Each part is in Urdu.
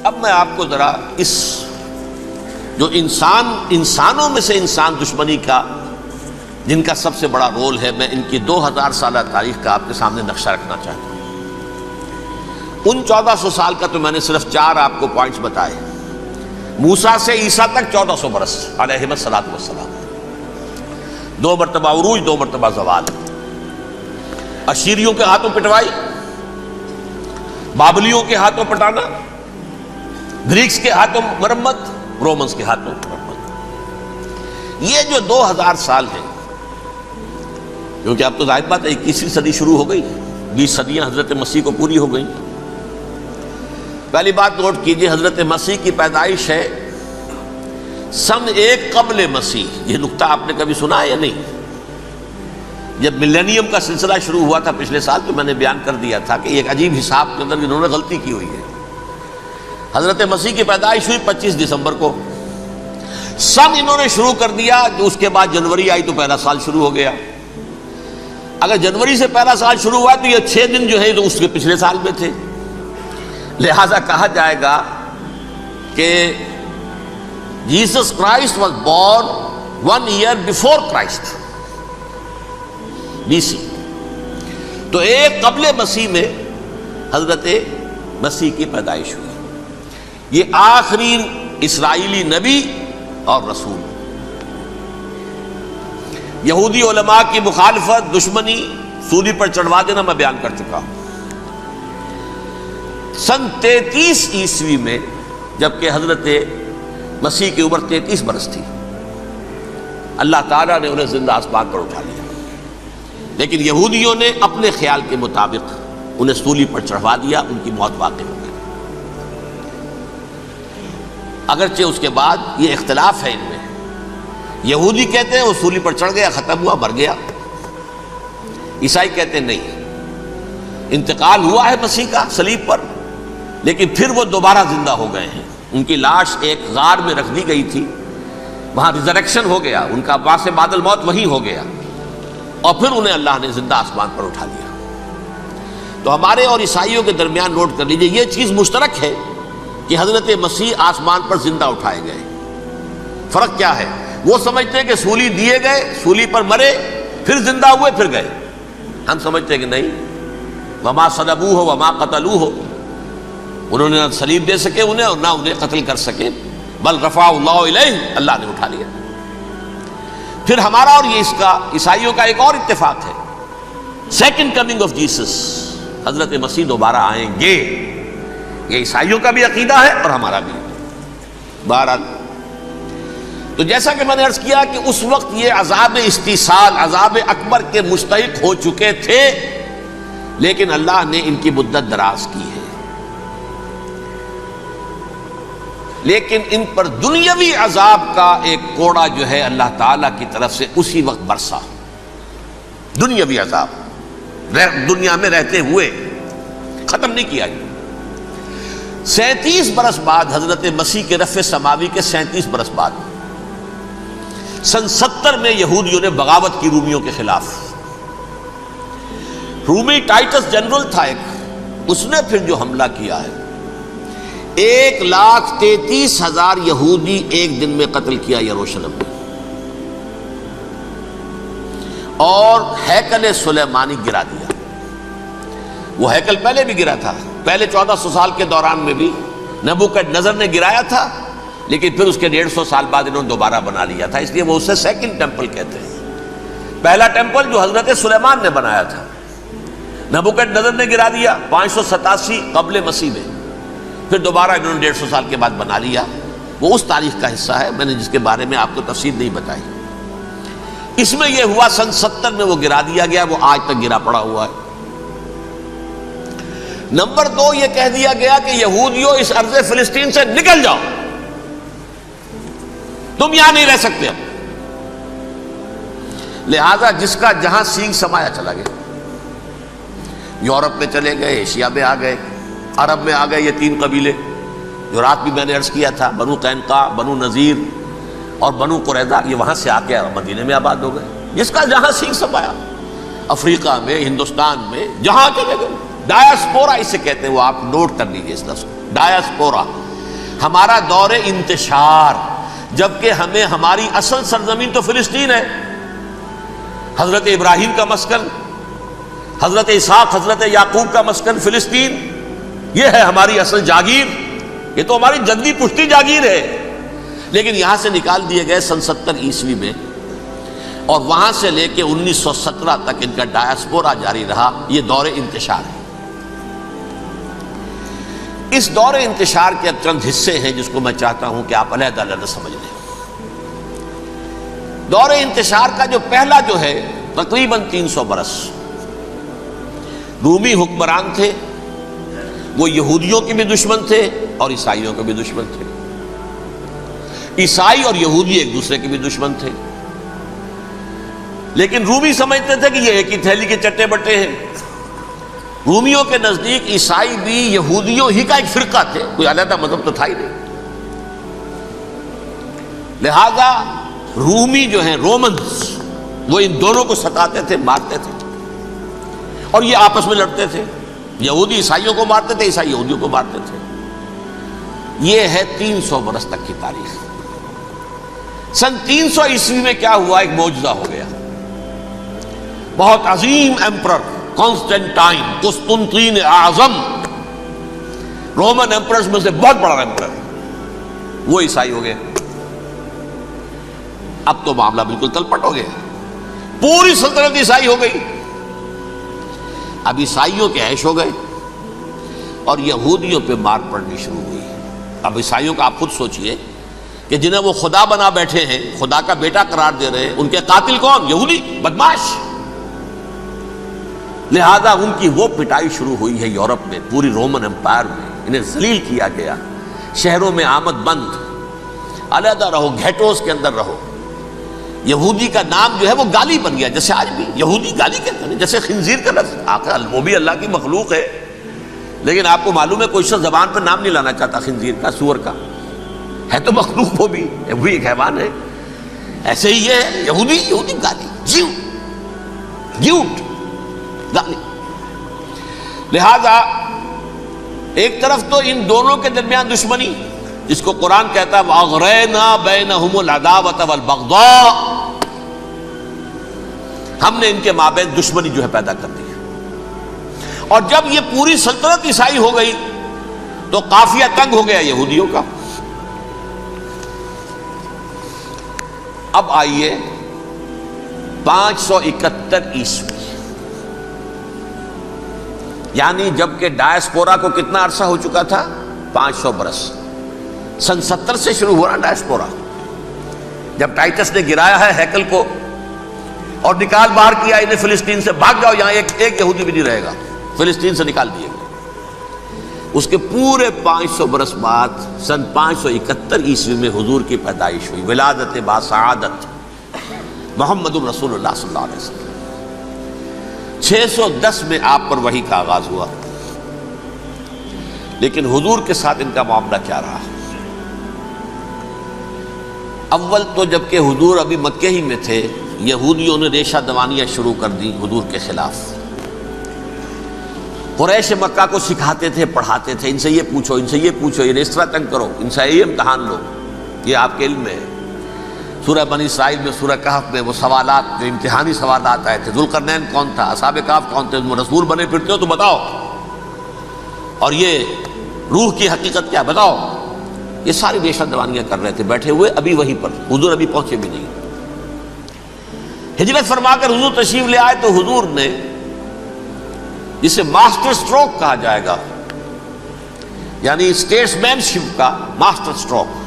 اب میں آپ کو ذرا اس جو انسانوں میں سے انسان دشمنی کا جن کا سب سے بڑا رول ہے، میں ان کی 2000 سالہ تاریخ کا آپ کے سامنے نقشہ رکھنا چاہتا ہوں۔ ان 1400 سال کا تو میں نے صرف 4 آپ کو پوائنٹس بتائے۔ موسیٰ سے عیسیٰ تک 1400 برس علیہ السلام، 2 مرتبہ عروج، 2 مرتبہ زوال، اشیریوں کے ہاتھوں پٹوائی، بابلیوں کے ہاتھوں پٹانا، گریکس کے ہاتھوں مرمت، رومنس کے ہاتھوں مرمت۔ یہ جو 2000 سال ہیں، کیونکہ اب تو ظاہر بات ہے 21ویں صدی شروع ہو گئی، 20 صدیاں حضرت مسیح کو پوری ہو گئی۔ پہلی بات نوٹ کیجئے، حضرت مسیح کی پیدائش ہے سن 1 قبل مسیح۔ یہ نقطہ آپ نے کبھی سنا ہے یا نہیں؟ جب ملینیم کا سلسلہ شروع ہوا تھا پچھلے سال، تو میں نے بیان کر دیا تھا کہ ایک عجیب حساب کے اندر انہوں نے غلطی کی ہوئی ہے۔ حضرت مسیح کی پیدائش ہوئی 25 دسمبر کو، سن انہوں نے شروع کر دیا، جو اس کے بعد جنوری آئی تو پہلا سال شروع ہو گیا۔ اگر جنوری سے پہلا سال شروع ہوا تو یہ 6 دن جو ہے تو اس کے پچھلے سال میں تھے، لہذا کہا جائے گا کہ Jesus Christ was born 1 year before Christ, BC۔ تو 1 قبل مسیح میں حضرت مسیح کی پیدائش ہوئی۔ یہ آخری اسرائیلی نبی اور رسول۔ یہودی علماء کی مخالفت، دشمنی، سولی پر چڑھوا دینا میں بیان کر چکا ہوں۔ سن 33 عیسوی میں، جبکہ حضرت مسیح کی عمر 33 برس تھی، اللہ تعالیٰ نے انہیں زندہ آسمان پر اٹھا لیا، لیکن یہودیوں نے اپنے خیال کے مطابق انہیں سولی پر چڑھوا دیا، ان کی موت واقع ہو گئی۔ اگرچہ اس کے بعد یہ اختلاف ہے ان میں، یہودی کہتے ہیں وہ سولی پر چڑھ گیا، ختم ہوا، مر گیا، عیسائی کہتے ہیں نہیں، انتقال ہوا ہے مسیح کا صلیب پر، لیکن پھر وہ دوبارہ زندہ ہو گئے ہیں۔ ان کی لاش ایک غار میں رکھ دی گئی تھی، وہاں ریزریکشن ہو گیا، ان کا باعث بعد الموت وہی ہو گیا، اور پھر انہیں اللہ نے زندہ آسمان پر اٹھا لیا۔ تو ہمارے اور عیسائیوں کے درمیان نوٹ کر لیجئے، یہ چیز مشترک ہے کہ حضرت مسیح آسمان پر زندہ اٹھائے گئے۔ فرق کیا ہے؟ وہ سمجھتے ہیں کہ سولی دیے گئے، سولی پر مرے، پھر زندہ ہوئے، پھر گئے۔ ہم سمجھتے ہیں کہ نہیں، وما صلبوہ وما قتلوہ، انہوں نے نہ صلیب دے سکے انہیں اور نہ انہیں قتل کر سکے، بل رفع اللہ الیہ، اللہ نے اٹھا لیا۔ پھر ہمارا اور یہ اس کا عیسائیوں کا ایک اور اتفاق ہے، سیکنڈ کمنگ آف جیسس، حضرت مسیح دوبارہ آئیں گے۔ یہ عیسائیوں کا بھی عقیدہ ہے اور ہمارا بھی۔ بہرحال تو جیسا کہ میں نے عرض کیا کہ اس وقت یہ عذاب استیصال، عذاب اکبر کے مستحق ہو چکے تھے، لیکن اللہ نے ان کی مدت دراز کی ہے، لیکن ان پر دنیاوی عذاب کا ایک کوڑا جو ہے اللہ تعالیٰ کی طرف سے اسی وقت برسا۔ دنیاوی عذاب دنیا میں رہتے ہوئے ختم نہیں کیا۔ 37 برس بعد، حضرت مسیح کے رفع سماوی کے 37 برس بعد، سن 70 میں یہودیوں نے بغاوت کی رومیوں کے خلاف۔ رومی ٹائٹس جنرل تھا ایک، اس نے پھر جو حملہ کیا ہے، 1,33,000 یہودی ایک دن میں قتل کیا یروشلم میں، اور ہیکل سلیمانی گرا دیا۔ وہ ہیکل پہلے بھی گرا تھا، پہلے 1400 سال کے دوران میں بھی نبوکڈنیزر نے گرایا تھا، لیکن پھر اس کے 150 سال بعد انہوں نے دوبارہ بنا لیا تھا، اس لیے وہ اسے سیکنڈ ٹیمپل کہتے ہیں۔ پہلا ٹیمپل جو حضرت سلیمان نے بنایا تھا، نبوکڈنیزر نے گرا دیا 587 قبل مسیح میں، پھر دوبارہ انہوں نے 150 سال کے بعد بنا لیا۔ وہ اس تاریخ کا حصہ ہے، میں نے جس کے بارے میں آپ کو تفصیل نہیں بتائی۔ اس میں یہ ہوا سن 70 میں وہ گرا دیا گیا، وہ آج تک گرا پڑا ہوا ہے۔ نمبر 2، یہ کہہ دیا گیا کہ یہودیوں اس ارض فلسطین سے نکل جاؤ، تم یہاں نہیں رہ سکتے اب۔ لہذا جس کا جہاں سینگ سمایا چلا گیا، یورپ میں چلے گئے، ایشیا میں آ گئے، عرب میں آ گئے، یہ 3 قبیلے جو رات بھی میں نے عرض کیا تھا، بنو قینقاع، بنو نذیر اور بنو قریظہ، یہ وہاں سے آ کے مدینے میں آباد ہو گئے۔ جس کا جہاں سینگ سمایا، افریقہ میں، ہندوستان میں، جہاں چلے گئے۔ ڈایاسپورا اسے کہتے ہیں، وہ آپ نوٹ کر لیجیے اس لفظ کو، ڈایاسپورا، ہمارا دور انتشار، جبکہ ہمیں ہماری اصل سرزمین تو فلسطین ہے، حضرت ابراہیم کا مسکن، حضرت اسحاق حضرت یعقوب کا مسکن فلسطین، یہ ہے ہماری اصل جاگیر، یہ تو ہماری جدی پشتی جاگیر ہے، لیکن یہاں سے نکال دیے گئے سن 70 عیسوی میں، اور وہاں سے لے کے 1917 تک ان کا ڈایاسپورا جاری رہا۔ یہ دور انتشار ہے۔ اس دور انتشار کے اب چند حصے ہیں جس کو میں چاہتا ہوں کہ آپ علیحدہ علیحدہ سمجھ لیں۔ دور انتشار کا جو پہلا جو ہے تقریباً 300 برس، رومی حکمران تھے، وہ یہودیوں کے بھی دشمن تھے اور عیسائیوں کے بھی دشمن تھے۔ عیسائی اور یہودی ایک دوسرے کے بھی دشمن تھے، لیکن رومی سمجھتے تھے کہ یہ ایک ہی تھیلی کے چٹے بٹے ہیں۔ رومیوں کے نزدیک عیسائی بھی یہودیوں ہی کا ایک فرقہ تھے، کوئی علیحدہ مذہب تو تھا ہی نہیں۔ لہذا رومی جو ہیں رومنز، وہ ان دونوں کو ستاتے تھے، مارتے تھے، اور یہ آپس میں لڑتے تھے، یہودی عیسائیوں کو مارتے تھے، عیسائی یہودیوں کو مارتے تھے۔ یہ ہے 300 برس تک کی تاریخ۔ سن 300 عیسوی میں کیا ہوا؟ ایک معجزہ ہو گیا۔ بہت عظیم ایمپرر کانسٹینٹائن، قسطنطین اعظم، رومن ایمپررز میں سے بہت بڑا ایمپرر، وہ عیسائی ہو گئے۔ اب تو معاملہ بالکل تلپٹ ہو گیا، پوری سلطنت عیسائی ہو گئی۔ اب عیسائیوں کے عیش ہو گئے اور یہودیوں پہ مار پڑنی شروع ہوئی۔ اب عیسائیوں کا آپ خود سوچئے کہ جنہیں وہ خدا بنا بیٹھے ہیں، خدا کا بیٹا قرار دے رہے ہیں، ان کے قاتل کون؟ یہودی بدماش۔ لہذا ان کی وہ پٹائی شروع ہوئی ہے یورپ میں، پوری رومن امپائر میں، انہیں ذلیل کیا گیا، شہروں میں آمد بند، علیحدہ رہو، گھیٹوز کے اندر رہو۔ یہودی کا نام جو ہے وہ گالی بن گیا، جیسے آج بھی یہودی گالی کہتے ہیں، جیسے خنزیر کا لفظ، آخر وہ بھی اللہ کی مخلوق ہے، لیکن آپ کو معلوم ہے کوئی شخص زبان پہ نام نہیں لانا چاہتا خنزیر کا، سور کا، ہے تو مخلوق، وہ بھی ایک حیوان ہے۔ ایسے ہی یہ ہے یہودی گالی، جیوٹ گالی۔ لہذا ایک طرف تو ان دونوں کے درمیان دشمنی، جس کو قرآن کہتا ہے وَأَغْرَيْنَا بَيْنَهُمُ الْعَدَاوَةَ وَالْبَغْضَاءَ، ہم نے ان کے مابین دشمنی جو ہے پیدا کر دی۔ اور جب یہ پوری سلطنت عیسائی ہو گئی تو قافیہ تنگ ہو گیا یہودیوں کا۔ اب آئیے 571 عیسوی، یعنی جب کہ ڈایاسپورا کو کتنا عرصہ ہو چکا تھا؟ 500 برس۔ سن 70 سے شروع ہوا ڈایاسپورا، جب ٹائٹس نے گرایا ہے ہیکل کو اور نکال باہر کیا انہیں فلسطین سے، بھاگ جاؤ، یہاں ایک یہودی بھی نہیں رہے گا، فلسطین سے نکال دیے گئے۔ اس کے پورے 500 برس بعد سن 571 عیسوی میں حضور کی پیدائش ہوئی، ولادت باسعادت محمد الرسول اللہ صلی اللہ علیہ وسلم۔ 610 میں آپ پر وحی کا آغاز ہوا، لیکن حضور کے ساتھ ان کا معاملہ کیا رہا؟ اول تو جب کہ حضور ابھی مکے ہی میں تھے، یہودیوں نے ریشہ دوانیاں شروع کر دی حضور کے خلاف۔ قریش مکہ کو سکھاتے تھے، پڑھاتے تھے، ان سے یہ پوچھو، ان سے یہ پوچھو، یہ اس طرح تنگ کرو، ان سے یہ امتحان لو، یہ آپ کے علم میں ہے۔ سورہ بنی اسرائیل میں، سورہ کہف میں وہ سوالات، جو امتحانی سوالات آئے تھے، ذوالقرنین کون تھا، اصحاب کہف کون تھے، تم رسول بنے پھرتے ہو تو بتاؤ، اور یہ روح کی حقیقت کیا بتاؤ۔ یہ ساری ریشہ دوانیاں کر رہے تھے بیٹھے ہوئے، ابھی وہیں پر، حضور ابھی پہنچے بھی نہیں۔ ہجرت فرما کر حضور تشریف لے آئے تو حضور نے، جسے ماسٹر سٹروک کہا جائے گا، یعنی اسٹیٹس مین شپ کا ماسٹر سٹروک،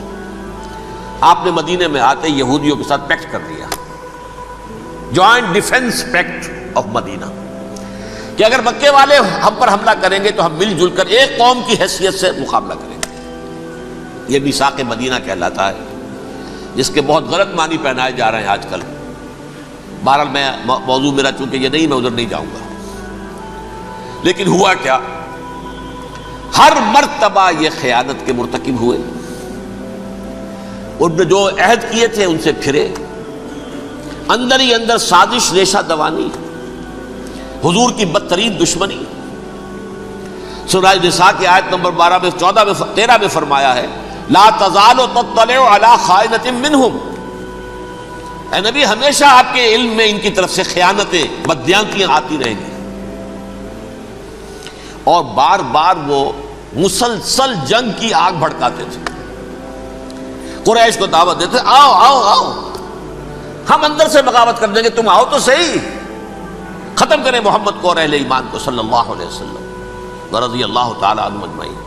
آپ نے مدینے میں آتے یہودیوں کے ساتھ پیکٹ کر دیا، جوائنٹ ڈیفنس پیکٹ آف مدینہ، کہ اگر مکے والے ہم پر حملہ کریں گے تو ہم مل جل کر ایک قوم کی حیثیت سے مقابلہ کریں گے۔ یہ میثاق مدینہ کہلاتا ہے، جس کے بہت غلط معنی پہنائے جا رہے ہیں آج کل۔ بہرحال میں موضوع میرا چونکہ یہ نہیں، میں ادھر نہیں جاؤں گا، لیکن ہوا کیا؟ ہر مرتبہ یہ خیانت کے مرتکب ہوئے، ان نے جو عہد کیے تھے ان سے پھرے، اندر ہی اندر سازش، ریشہ دوانی، حضور کی بدترین دشمنی۔ سورہ نساء کی آیت نمبر 12 میں 13 میں فرمایا ہے لا تزال تطلع علی خائنۃ منہم، اے نبی ہمیشہ آپ کے علم میں ان کی طرف سے خیانتیں، بددیانتیاں آتی رہیں گی۔ اور بار بار وہ مسلسل جنگ کی آگ بھڑکاتے تھے، قریش کو دعوت دیتے، آؤ آؤ آؤ ہم اندر سے بغاوت کر دیں گے، تم آؤ تو صحیح، ختم کریں محمد کو اور اہل ایمان کو صلی اللہ علیہ وسلم ورضی اللہ تعالی عنہم اجمعین۔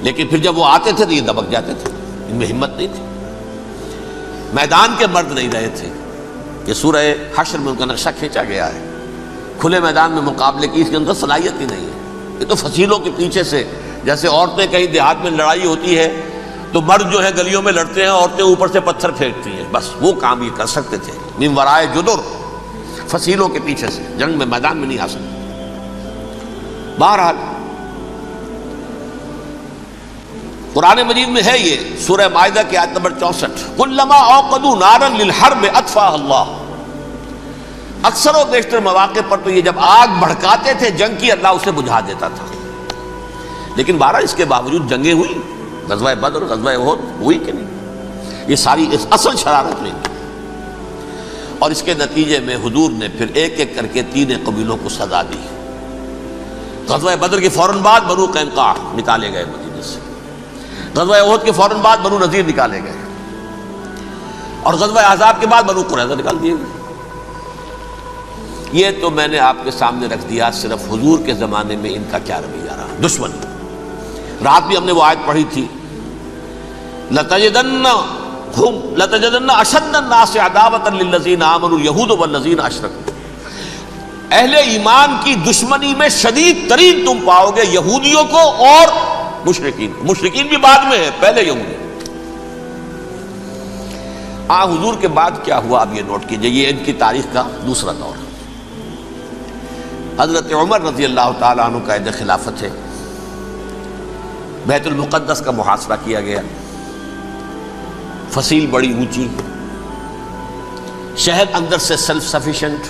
لیکن پھر جب وہ آتے تھے تو یہ دبک جاتے تھے، ان میں ہمت نہیں تھی، میدان کے مرد نہیں رہے تھے۔ کہ سورہ حشر میں ان کا نقشہ کھینچا گیا ہے، کھلے میدان میں مقابلے کی اس کے اندر صلاحیت ہی نہیں ہے۔ یہ تو فصیلوں کے پیچھے سے، جیسے عورتیں کہیں دیہات میں لڑائی ہوتی ہے تو مرد جو ہے گلیوں میں لڑتے ہیں، عورتیں اوپر سے پتھر پھینکتی ہیں، بس وہ کام یہ کر سکتے تھے، من ورائے جدر، فصیلوں کے پیچھے سے، جنگ میں میدان میں نہیں آ سکتے۔ بہرحال قرآن مجید میں ہے یہ، سورہ مائدہ کی آیت نمبر 64، کلما اوقدوا نارا للحرب اطفاها اللہ۔ اکثر و بیشتر مواقع پر تو یہ جب آگ بھڑکاتے تھے جنگ کی، اللہ اسے بجھا دیتا تھا۔ لیکن بہرحال اس کے باوجود جنگیں ہوئی، غزوہ بدر، غزوہ احد ہوئی کہ نہیں، یہ ساری اصل شرارت میں، اور اس کے نتیجے میں حضور نے پھر ایک ایک کر کے 3 قبیلوں کو سزا دی۔ غزوہ بدر کے فوراً بعد بنو قینقاع نکالے گئے مدینے سے، غزوہ احد کے فوراً بعد بنو نذیر نکالے گئے، اور غزوہ احزاب کے بعد بنو قریظہ نکال دیے گئے۔ یہ تو میں نے آپ کے سامنے رکھ دیا صرف حضور کے زمانے میں ان کا کیا رویہ رہا، دشمن۔ رات بھی ہم نے وہ آیت پڑھی تھی، لَتَجِدَنَّ أَشَدَّ النَّاسِ عَدَاوَةً لِلَّذِينَ آمَنُوا الْيَهُودُ وَالَّذِينَ أَشْرَكُوا، اہل ایمان کی دشمنی میں شدید ترین تم پاؤ گے یہودیوں کو اور مشرکین۔ مشرکین بھی بعد میں ہے، پہلے یہودی۔ حضور کے بعد کیا ہوا اب یہ نوٹ کیجئے، یہ ان کی تاریخ کا دوسرا دور ہے۔ حضرت عمر رضی اللہ تعالیٰ عنہ قائد خلافت ہے، بیت المقدس کا محاصرہ کیا گیا، فصیل بڑی اونچی، شہر اندر سے سیلف سفیشینٹ،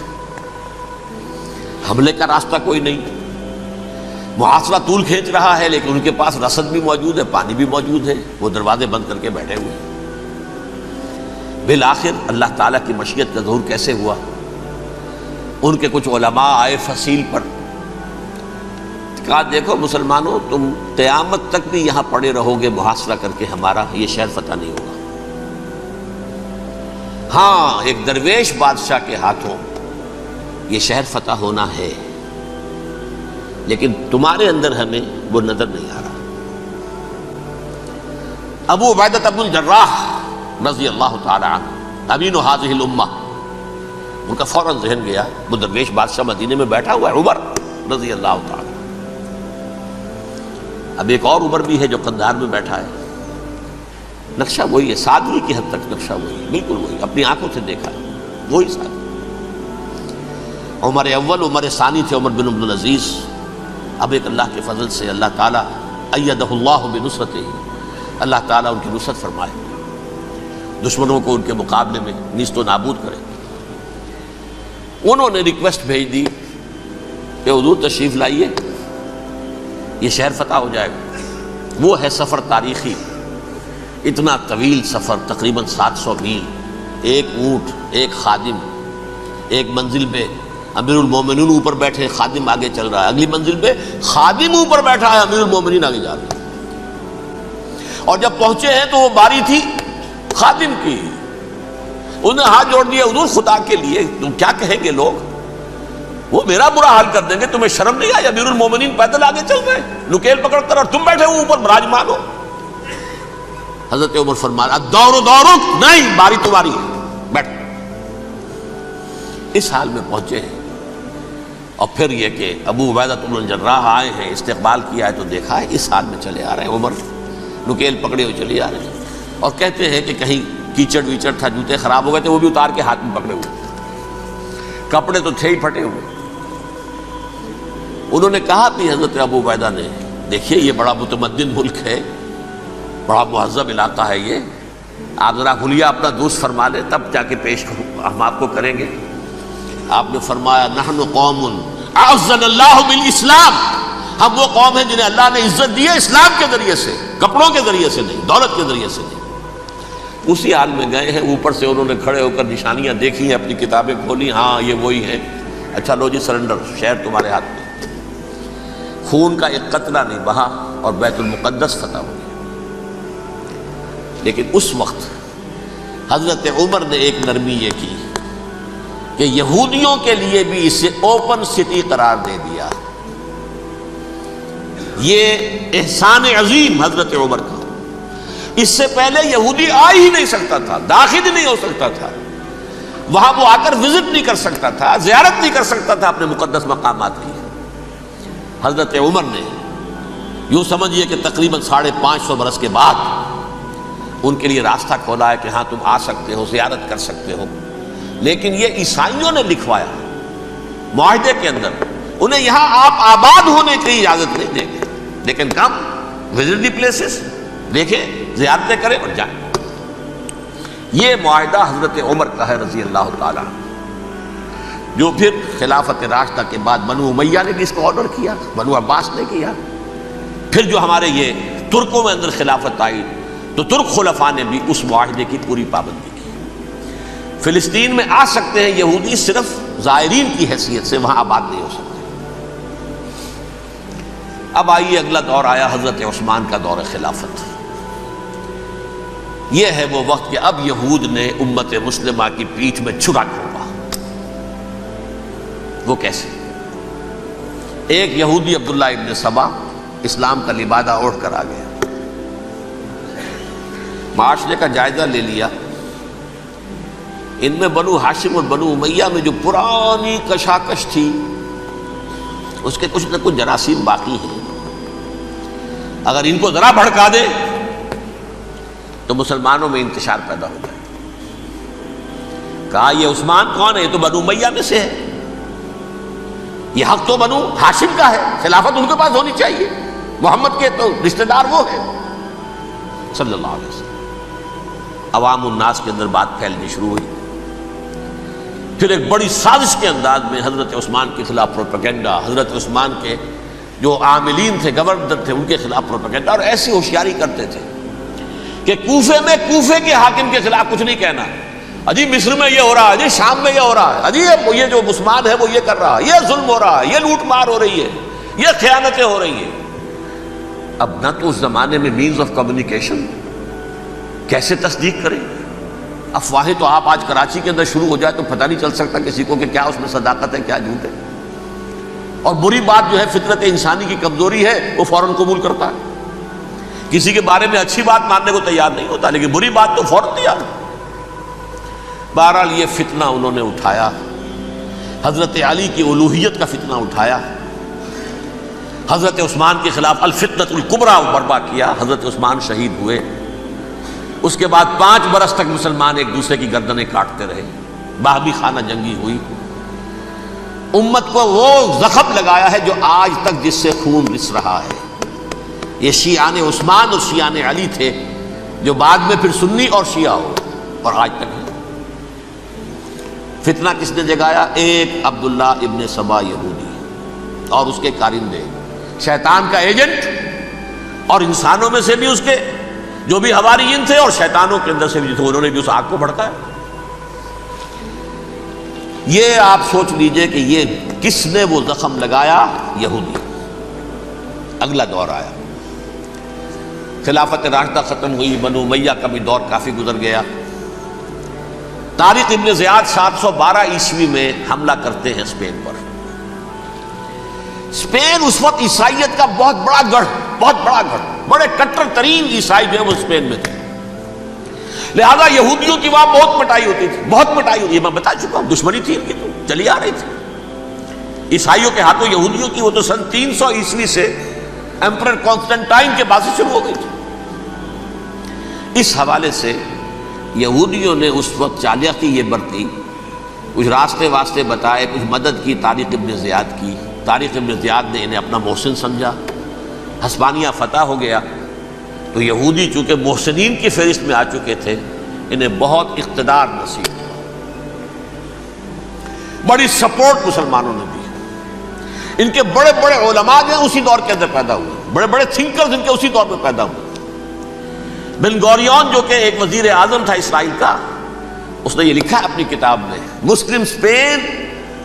حملے کا راستہ کوئی نہیں، محاصرہ طول کھینچ رہا ہے، لیکن ان کے پاس رسد بھی موجود ہے، پانی بھی موجود ہے، وہ دروازے بند کر کے بیٹھے ہوئے۔ بالآخر اللہ تعالیٰ کی مشیت کا ظہور کیسے ہوا، ان کے کچھ علماء آئے فصیل پر، کہا دیکھو مسلمانوں، تم قیامت تک بھی یہاں پڑے رہو گے محاصرہ کر کے، ہمارا یہ شہر فتح نہیں ہوگا۔ ہاں ایک درویش بادشاہ کے ہاتھوں یہ شہر فتح ہونا ہے، لیکن تمہارے اندر ہمیں وہ نظر نہیں آ رہا۔ ابو عبیدہ بن الجراح رضی اللہ تعالی عنہ، امین هذه الامہ، ان کا فوراً ذہن گیا، وہ درویش بادشاہ مدینے میں بیٹھا ہوا ہے، عمر رضی اللہ تعالی۔ اب ایک اور عمر بھی ہے جو قندھار میں بیٹھا ہے، نقشہ وہی ہے، سادگی کی حد تک نقشہ وہی ہے، بالکل وہی، اپنی آنکھوں سے دیکھا وہی سادگی۔ عمر اول، عمر ثانی تھے عمر بن عبد العزیز۔ اب ایک اللہ کے فضل سے اللہ تعالیٰ ایدہ اللہ بنصرتہ، اللہ تعالیٰ ان کی نصرت فرمائے، دشمنوں کو ان کے مقابلے میں نیست و نابود کرے۔ انہوں نے ریکویسٹ بھیج دی کہ حضور تشریف لائیے، یہ شہر فتح ہو جائے گا۔ وہ ہے سفر تاریخی، اتنا طویل سفر، تقریباً 700 میل، ایک اونٹ، ایک خادم، ایک منزل پہ امیر المومنین اوپر بیٹھے، خادم آگے چل رہا ہے، اگلی منزل پہ خادم اوپر بیٹھا ہے، امیر المومنین آگے جا رہے ہیں۔ اور جب پہنچے ہیں تو وہ باری تھی خادم کی، انہوں نے ہاتھ جوڑ دیا، حضور خدا کے لیے تم کیا کہیں گے لوگ، وہ میرا برا حال کر دیں گے، تمہیں شرم نہیں آئی، امیر المومنین پیدل آگے چل رہے ہیں نکیل پکڑ کر، اور تم بیٹھے ہو اوپر براجمان ہو۔ حضرت عمر فرمایا الدور دورک، نہیں باری تمہاری ہے، بیٹھ۔ اس حال میں پہنچے ہیں، اور پھر یہ کہ ابو عبیدہ بن الجراح آئے ہیں، استقبال کیا ہے تو دیکھا ہے اس حال میں چلے آ رہے ہیں، عمر نکیل پکڑے ہوئے چلے آ رہے ہیں، اور کہتے ہیں کہ کہیں کیچڑ ویچڑ تھا، جوتے خراب ہو گئے تھے، وہ بھی اتار کے ہاتھ میں پکڑے ہوئے، کپڑے تو تھے ہی پھٹے ہوئے۔ انہوں نے کہا بھی حضرت ابو عبیدہ نے، دیکھیے یہ بڑا متمدن ملک ہے، بڑا مہذب علاقہ ہے یہ، آپ ذرا حلیہ اپنا دوست فرما لیں تب جا کے پیش ہم آپ کو کریں گے۔ آپ نے فرمایا نحن قوم اعزنا اللہ بالاسلام، ہم وہ قوم ہیں جنہیں اللہ نے عزت دی ہے اسلام کے ذریعے سے، کپڑوں کے ذریعے سے نہیں، دولت کے ذریعے سے نہیں۔ اسی حال میں گئے ہیں، اوپر سے انہوں نے کھڑے ہو کر نشانیاں دیکھی ہیں، اپنی کتابیں کھولی، ہاں یہ وہی ہیں، اچھا لو جی سرنڈر، شہر تمہارے ہاتھ میں۔ خون کا ایک قطرہ نہیں بہا اور بیت المقدس فتح ہو گیا۔ لیکن اس وقت حضرت عمر نے ایک نرمی یہ کی کہ یہودیوں کے لیے بھی اسے اوپن سٹی قرار دے دیا۔ یہ احسان عظیم حضرت عمر کا، اس سے پہلے یہودی آ ہی نہیں سکتا تھا، داخل ہی نہیں ہو سکتا تھا، وہاں وہ آ کر وزٹ نہیں کر سکتا تھا، زیارت نہیں کر سکتا تھا اپنے مقدس مقامات کی۔ حضرت عمر نے یوں سمجھیے کہ تقریباً 550 برس کے بعد ان کے لیے راستہ کھولا ہے کہ ہاں تم آ سکتے ہو، زیارت کر سکتے ہو۔ لیکن یہ عیسائیوں نے لکھوایا معاہدے کے اندر، انہیں یہاں آپ آباد ہونے کی اجازت نہیں دیں گے، لیکن کم وزٹ دی پلیسز، دیکھیں، زیارتیں کریں اور جائیں۔ یہ معاہدہ حضرت عمر کا ہے رضی اللہ تعالیٰ، جو پھر خلافت راشدہ کے بعد بنو امیہ نے بھی اس کو آرڈر کیا، بنو عباس نے کیا، پھر جو ہمارے یہ ترکوں میں اندر خلافت آئی تو ترک خلفاء نے بھی اس معاہدے کی پوری پابندی کی۔ فلسطین میں آ سکتے ہیں یہودی صرف زائرین کی حیثیت سے، وہاں آباد نہیں ہو سکتے۔ اب آئیے اگلا دور آیا حضرت عثمان کا دور خلافت۔ یہ ہے وہ وقت کہ اب یہود نے امت مسلمہ کی پیٹھ میں چھرا کھولا۔ وہ کیسے؟ ایک یہودی عبداللہ ابن سبا اسلام کا لبادہ اوڑھ کر آ گیا، معاشرے کا جائزہ لے لیا، ان میں بنو ہاشم اور بنو امیہ میں جو پرانی کشاکش تھی اس کے کچھ نہ کچھ جراثیم باقی ہیں، اگر ان کو ذرا بھڑکا دے تو مسلمانوں میں انتشار پیدا ہو جائے۔ کہا یہ عثمان کون ہے؟ یہ تو بنو امیہ میں سے ہے، یہ حق تو بنو ہاشم کا ہے، خلافت ان کے پاس ہونی چاہیے، محمد کے تو رشتہ دار وہ ہے صلی اللہ علیہ وسلم۔ عوام الناس کے اندر بات پھیلنی شروع ہوئی، پھر ایک بڑی سازش کے انداز میں حضرت عثمان کے خلاف پروپیگنڈا، حضرت عثمان کے جو عاملین تھے، گورنر تھے، ان کے خلاف پروپیگنڈا، اور ایسی ہوشیاری کرتے تھے کہ کوفے میں کوفے کے حاکم کے خلاف کچھ نہیں کہنا، اجی مصر میں یہ ہو رہا ہے، اجی شام میں یہ ہو رہا ہے، اجی یہ جو عثمان ہے وہ یہ کر رہا ہے، یہ ظلم ہو رہا ہے، یہ لوٹ مار ہو رہی ہے، یہ خیانتیں ہو رہی ہیں۔ اب نہ تو اس زمانے میں مینز آف کمیونیکیشن، کیسے تصدیق کریں؟ افواہیں تو آپ آج کراچی کے اندر شروع ہو جائے تو پتہ نہیں چل سکتا کسی کو کہ کیا اس میں صداقت ہے کیا جھوٹ ہے، اور بری بات جو ہے فطرت انسانی کی کمزوری ہے وہ فوراً قبول کرتا ہے، کسی کے بارے میں اچھی بات ماننے کو تیار نہیں ہوتا لیکن بری بات تو فوراً تیار ہے۔ بہرحال یہ فتنہ انہوں نے اٹھایا، حضرت علی کی الوہیت کا فتنہ اٹھایا، حضرت عثمان کے خلاف الفتنۃ الکبریٰ برپا کیا، حضرت عثمان شہید ہوئے۔ اس کے بعد 5 برس تک مسلمان ایک دوسرے کی گردنیں کاٹتے رہے، باہمی خانہ جنگی ہوئی، امت کو وہ زخم لگایا ہے جو آج تک جس سے خون رس رہا ہے۔ یہ شیعان عثمان اور شیعان علی تھے جو بعد میں پھر سنی اور شیعہ ہو اور آج تک ہے۔ فتنہ کس نے جگایا؟ ایک عبداللہ ابن سبا یہودی اور اس کے کارندے، شیطان کا ایجنٹ، اور انسانوں میں سے بھی اس کے جو بھی حواریین تھے اور شیطانوں کے اندر سے بھی تھے، انہوں نے بھی اس آگ کو بھڑکایا۔ یہ آپ سوچ لیجئے کہ یہ کس نے وہ زخم لگایا؟ یہودی۔ اگلا دور آیا، خلافت راشدہ ختم ہوئی، بنو امیہ کا بھی دور کافی گزر گیا۔ طارق ابن زیاد 712 عیسوی میں حملہ کرتے ہیں اسپین پر۔ اسپین اس وقت عیسائیت کا بہت بڑا گڑھ، بڑے کٹر ترین عیسائی جو ہے وہ اسپین میں تھے، لہذا یہودیوں کی وہاں بہت پٹائی ہوتی تھی، یہ میں بتا چکا ہوں، دشمنی تھی ان کی تو چلی آ رہی تھی عیسائیوں کے ہاتھوں یہودیوں کی، وہ تو سن 300 عیسوی سے ایمپرر کانسٹنٹائن کے بعد سے شروع ہو گئی تھی۔ اس حوالے سے یہودیوں نے اس وقت چالاکی یہ برتی، کچھ راستے واسطے بتائے، کچھ مدد کی طارق ابن زیاد کی۔ طارق ابن زیاد نے انہیں اپنا محسن سمجھا، ہسپانیہ فتح ہو گیا تو یہودی چونکہ محسنین کی فہرست میں آ چکے تھے، انہیں بہت اقتدار نصیب ہوا، بڑی سپورٹ مسلمانوں نے دی۔ ان کے بڑے بڑے علماء جو ہیں اسی دور کے اندر پیدا ہوئے، بڑے بڑے تھنکرز ان کے اسی دور میں پیدا ہوئے۔ بن گوریون جو کہ ایک وزیر اعظم تھا اسرائیل کا، اس نے یہ لکھا ہے اپنی کتاب میں، Muslim Spain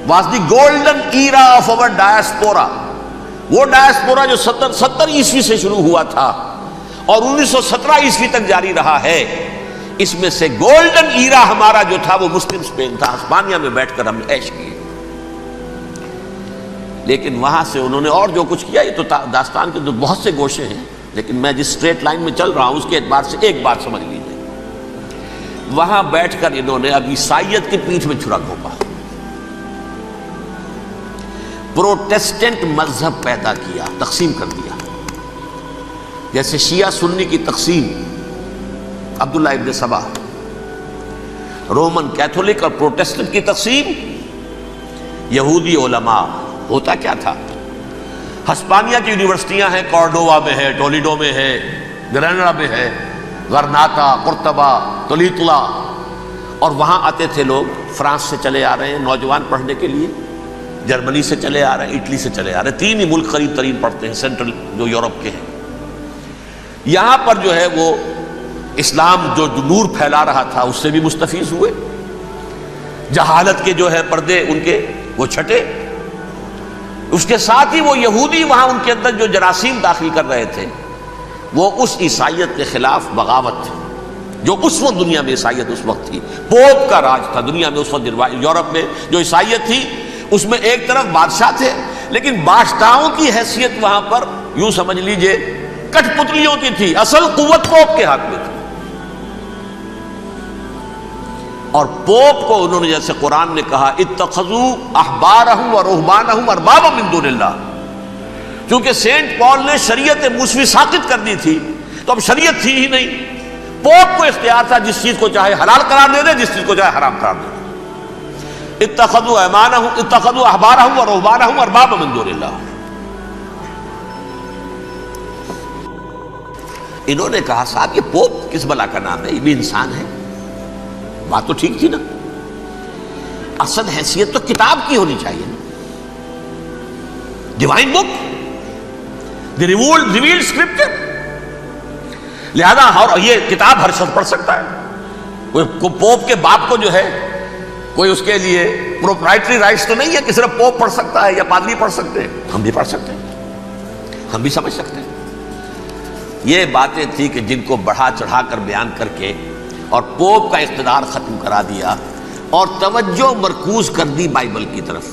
was the golden era of our diaspora. وہ ڈائسپورا جو 70 عیسوی سے شروع ہوا تھا اور 1917 عیسوی تک جاری رہا ہے، اس میں سے گولڈن ایرا ہمارا جو تھا وہ مسلم اسپین تھا. ہسپانیہ میں بیٹھ کر ہم نے عیش کیے. لیکن وہاں سے انہوں نے اور جو کچھ کیا، یہ تو داستان کے بہت سے گوشے ہیں، لیکن میں جس اسٹریٹ لائن میں چل رہا ہوں اس کے اعتبار سے ایک بات سمجھ لیجیے. وہاں بیٹھ کر انہوں نے اب عیسائیت کی پیٹھ میں چھرا گھونپا، پروٹیسٹنٹ مذہب پیدا کیا، تقسیم کر دیا. جیسے شیعہ سنی کی تقسیم، عبداللہ ابن سبا. رومن کیتھولک اور پروٹیسٹنٹ کی تقسیم، یہودی علماء. ہوتا کیا تھا؟ ہسپانیہ کی یونیورسٹیاں ہیں، کارڈووا میں ہے، ٹولیڈو میں ہے، گریناڈا میں ہے، غرناطہ، قرطبہ، تولیتلا، اور وہاں آتے تھے لوگ. فرانس سے چلے آ رہے ہیں نوجوان پڑھنے کے لیے، جرمنی سے چلے آ رہے ہیں، اٹلی سے چلے آ رہے ہیں. 3 ہی ملک قریب ترین پڑھتے ہیں سینٹرل جو یورپ کے ہیں. یہاں پر جو ہے وہ اسلام جو نور پھیلا رہا تھا اس سے بھی مستفیض ہوئے. جہالت کے جو ہے پردے ان کے وہ چھٹے. اس کے ساتھ ہی وہ یہودی وہاں ان کے اندر جو جراثیم داخل کر رہے تھے، وہ اس عیسائیت کے خلاف بغاوت تھی جو اس وقت دنیا میں عیسائیت اس وقت تھی. پوپ کا راج تھا دنیا میں اس وقت. یورپ میں جو عیسائیت تھی اس میں ایک طرف بادشاہ تھے، لیکن بادشاہوں کی حیثیت وہاں پر یوں سمجھ لیجئے کٹ پتلیوں کی تھی. اصل قوت پوپ کے ہاتھ میں تھی. اور پوپ کو انہوں نے، جیسے قرآن نے کہا، اتخذوا احبارهم ورهبانهم اربابا من دون اللہ. چونکہ سینٹ پال نے شریعت موسوی ساقط کر دی تھی تو اب شریعت تھی ہی نہیں. پوپ کو اختیار تھا جس چیز کو چاہے حلال قرار دے دے، جس چیز کو چاہے حرام قرار دے دے. اتخذوا احبارهم ورهبانهم اربابا من دون اللہ. انہوں نے کہا صاحب یہ پوپ کس بلا کا نام ہے، یہ بھی انسان ہے. بات تو ٹھیک تھی نا. اصل حیثیت تو کتاب کی ہونی چاہیے نا، ڈیوائن بک، دی ریویلڈ اسکرپچر. لہذا اور یہ کتاب ہر شخص پڑھ سکتا ہے. کوئی پوپ کے باپ کو جو ہے کوئی اس کے لیے پروپرائٹری رائٹس تو نہیں ہے کہ صرف پوپ پڑھ سکتا ہے یا پادری پڑھ سکتے ہیں. ہم بھی پڑھ سکتے ہیں، ہم بھی سمجھ سکتے ہیں. یہ باتیں تھی کہ جن کو بڑھا چڑھا کر بیان کر کے اور پوپ کا اقتدار ختم کرا دیا اور توجہ مرکوز کر دی بائبل کی طرف.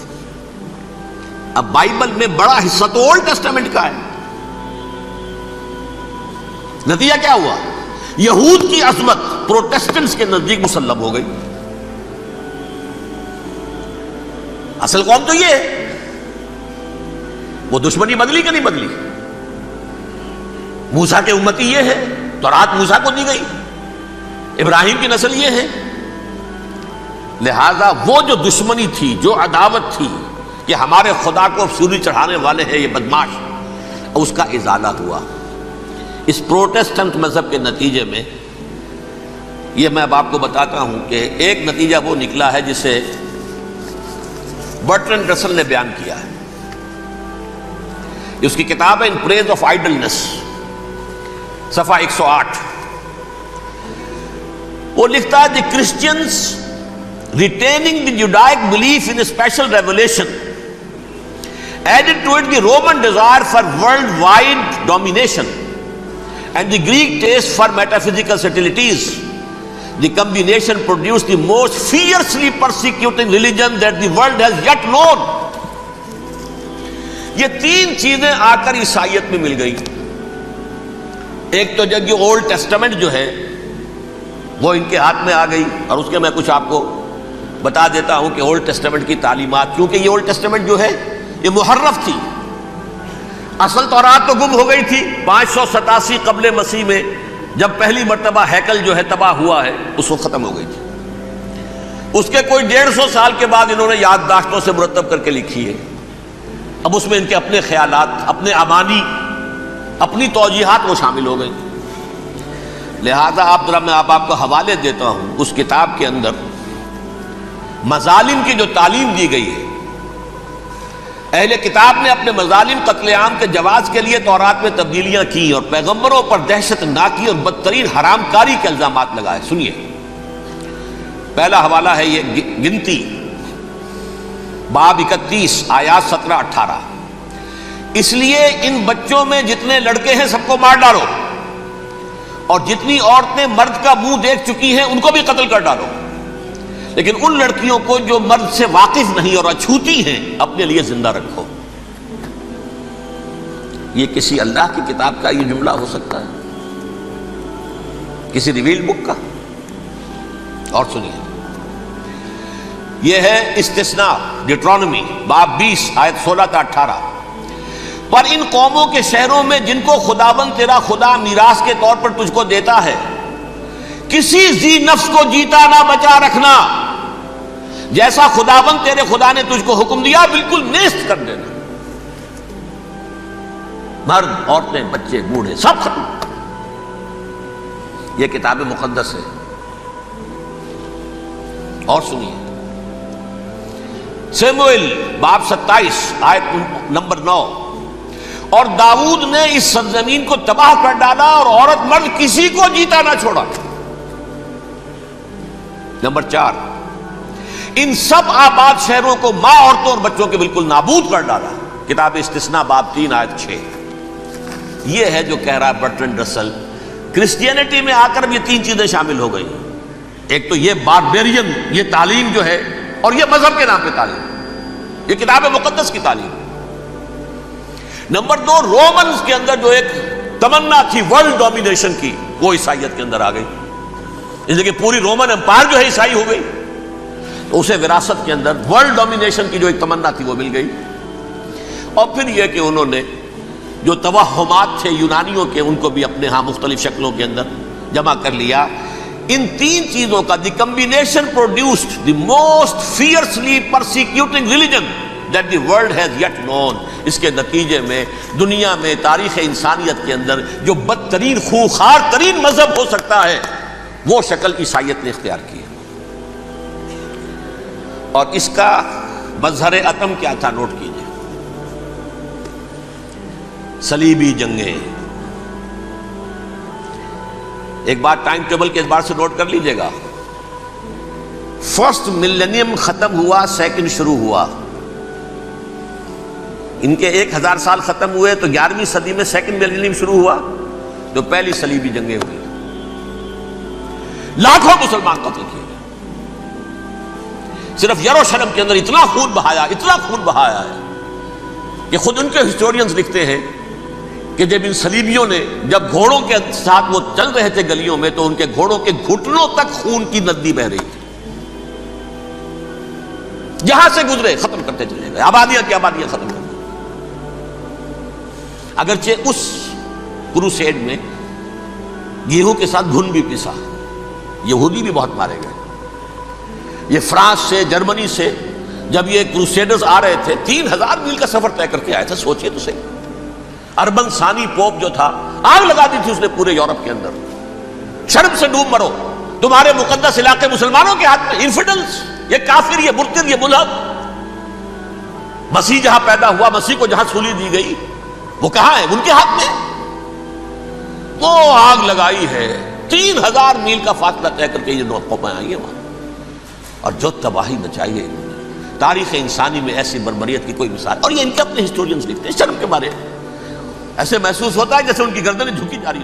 اب بائبل میں بڑا حصہ تو اولڈ ٹیسٹامنٹ کا ہے. نتیجہ کیا ہوا؟ یہود کی عظمت پروٹیسٹنٹس کے نزدیک مسلم ہو گئی. اصل قوم تو یہ ہے. وہ دشمنی بدلی کہ نہیں بدلی؟ موسیٰ کے امتی یہ ہے، تورات موسیٰ کو دی گئی، ابراہیم کی نسل یہ ہے. لہذا وہ جو دشمنی تھی، جو عداوت تھی کہ ہمارے خدا کو سولی چڑھانے والے ہیں یہ بدماش، اس کا ازالہ ہوا. اس پروٹیسٹنٹ مذہب کے نتیجے میں یہ میں اب آپ کو بتاتا ہوں کہ ایک نتیجہ وہ نکلا ہے جسے برٹرنڈ رسل نے بیان کیا ہے. اس کی کتاب ہے ان پریز آف آئیڈلنس، صفحہ 108. وہ لکھتا ہے the Christians retaining the Judaic belief in special revelation added to it the Roman desire for worldwide domination and the Greek taste for metaphysical subtleties. The combination produced the most fiercely persecuting religion that the world has yet known. یہ 3 چیزیں آ کر عیسائیت میں مل گئی. ایک تو جب یہ اولڈ ٹیسٹمنٹ جو ہے وہ ان کے ہاتھ میں آ گئی، اور اس کے میں کچھ آپ کو بتا دیتا ہوں کہ اولڈ ٹیسٹمنٹ کی تعلیمات، کیونکہ یہ اولڈ ٹیسٹمنٹ جو ہے یہ محرف تھی. اصل تورات تو گم ہو گئی تھی 587 قبل مسیح میں، جب پہلی مرتبہ ہیکل جو ہے تباہ ہوا ہے، اس وقت ختم ہو گئی تھی. اس کے کوئی 150 سال کے بعد انہوں نے یادداشتوں سے مرتب کر کے لکھی ہے. اب اس میں ان کے اپنے خیالات، اپنے امانی، اپنی توجیحات وہ شامل ہو گئی. لہذا میں آپ کو حوالے دیتا ہوں اس کتاب کے اندر مظالم کی جو تعلیم دی گئی ہے، اہل کتاب نے اپنے مظالم قتل عام کے جواز کے لیے تورات میں تبدیلیاں کی اور پیغمبروں پر دہشت ناکی اور بدترین حرام کاری کے الزامات لگائے. سنیے، پہلا حوالہ ہے یہ گنتی باب 31 آیات 17-18. اس لیے ان بچوں میں جتنے لڑکے ہیں سب کو مار ڈالو، اور جتنی عورتیں مرد کا منہ دیکھ چکی ہیں ان کو بھی قتل کر ڈالو، لیکن ان لڑکیوں کو جو مرد سے واقف نہیں اور اچھوتی ہیں اپنے لیے زندہ رکھو. یہ کسی اللہ کی کتاب کا یہ جملہ ہو سکتا ہے؟ کسی ریویل بک کا؟ اور سنیے، یہ ہے استثناء ڈیٹرانومی باب 20 آیت 16-18. پر ان قوموں کے شہروں میں جن کو خداوند تیرا خدا میراث کے طور پر تجھ کو دیتا ہے، کسی ذی نفس کو جیتا نہ بچا رکھنا، جیسا خداوند تیرے خدا نے تجھ کو حکم دیا بالکل نیست کر دینا. مرد، عورتیں، بچے، بوڑھے سب ختم. یہ کتاب مقدس ہے. اور سنیے، سیموئیل باب 27 آیت نمبر 9. اور داؤد نے اس سرزمین کو تباہ کر ڈالا اور عورت مرد کسی کو جیتا نہ چھوڑا. نمبر 4، ان سب آباد شہروں کو ماں، عورتوں اور بچوں کے بالکل نابود کر ڈالا. کتاب استثناء باب 3 آیت 6. یہ ہے جو کہہ رہا ہے برٹرنڈ رسل، کرسچینٹی میں آ کر یہ تین چیزیں شامل ہو گئی. ایک تو یہ باربیرین یہ تعلیم جو ہے، اور یہ مذہب کے نام پہ تعلیم، یہ کتاب مقدس کی تعلیم. نمبر 2، رومنز کے اندر جو ایک تمنا تھی ورلڈ ڈومینیشن کی، وہ عیسائیت کے اندر آ گئی. اس لیے کہ پوری رومن امپائر جو ہے عیسائی ہو گئی، تو اسے وراثت کے اندر ورلڈ ڈومینیشن کی جو ایک تمنا تھی وہ مل گئی. اور پھر یہ کہ انہوں نے جو توہمات تھے یونانیوں کے، ان کو بھی اپنے ہاں مختلف شکلوں کے اندر جمع کر لیا. ان تین چیزوں کا the combination produced the most fiercely persecuting religion that the world has yet known. اس کے نتیجے میں دنیا میں تاریخ انسانیت کے اندر جو بدترین خوخار ترین مذہب ہو سکتا ہے وہ شکل عیسائیت نے اختیار کی ہے. اور اس کا مظہر عتم کیا تھا؟ نوٹ کیجئے، صلیبی جنگیں. ایک بات ٹائم ٹیبل کے اعتبار سے نوٹ کر لیجئے گا. فرسٹ ملینیم ختم ہوا، سیکنڈ شروع ہوا. ان کے 1000 سال ختم ہوئے تو 11ویں صدی میں سیکنڈ ملینیم شروع ہوا، تو پہلی صلیبی جنگیں ہوئی. لاکھوں مسلمان قتل کیے گئے. صرف یروشلم کے اندر اتنا خون بہایا ہے کہ خود ان کے ہسٹورینز لکھتے ہیں کہ جب ان صلیبیوں نے جب گھوڑوں کے ساتھ وہ چل رہے تھے گلیوں میں، تو ان کے گھوڑوں کے گھٹنوں تک خون کی ندی بہ رہی تھی. جہاں سے گزرے ختم کرتے چلے گئے، آبادیاں کی آبادیاں ختم کر دی. اگرچہ اس کروسیڈ میں گیہوں کے ساتھ گھن بھی پسا، یہودی بھی بہت مارے گئے. یہ فرانس سے، جرمنی سے جب یہ کروسیڈرز آ رہے تھے، 3000 میل کا سفر طے کر کے آئے تھے. سوچئے تو صحیح. اربن ثانی پوپ جو تھا، آگ لگا دی تھی اس نے پورے یورپ کے اندر. شرم سے ڈوب مرو، تمہارے مقدس علاقے مسلمانوں کے ہاتھ میں. انفیڈلز، یہ کافر، یہ مرتد، یہ ملحد. مسیح جہاں پیدا ہوا، مسیح کو جہاں سولی دی گئی، وہ کہاں ہے؟ ان کے ہاتھ میں. وہ آگ لگائی ہے، 3000 میل کا فاصلہ طے کر کے یہ قومیں آئی ہیں وہاں، اور جو تباہی مچائی ہے انہوں نے. تاریخ انسانی میں ایسی بربریت کی کوئی مثال. اور یہ ان کے اپنے ہسٹورینز لکھتے ہیں. شرم کے بارے ایسے محسوس ہوتا ہے جیسے ان کی گردنیں جھکی جا رہی ہیں.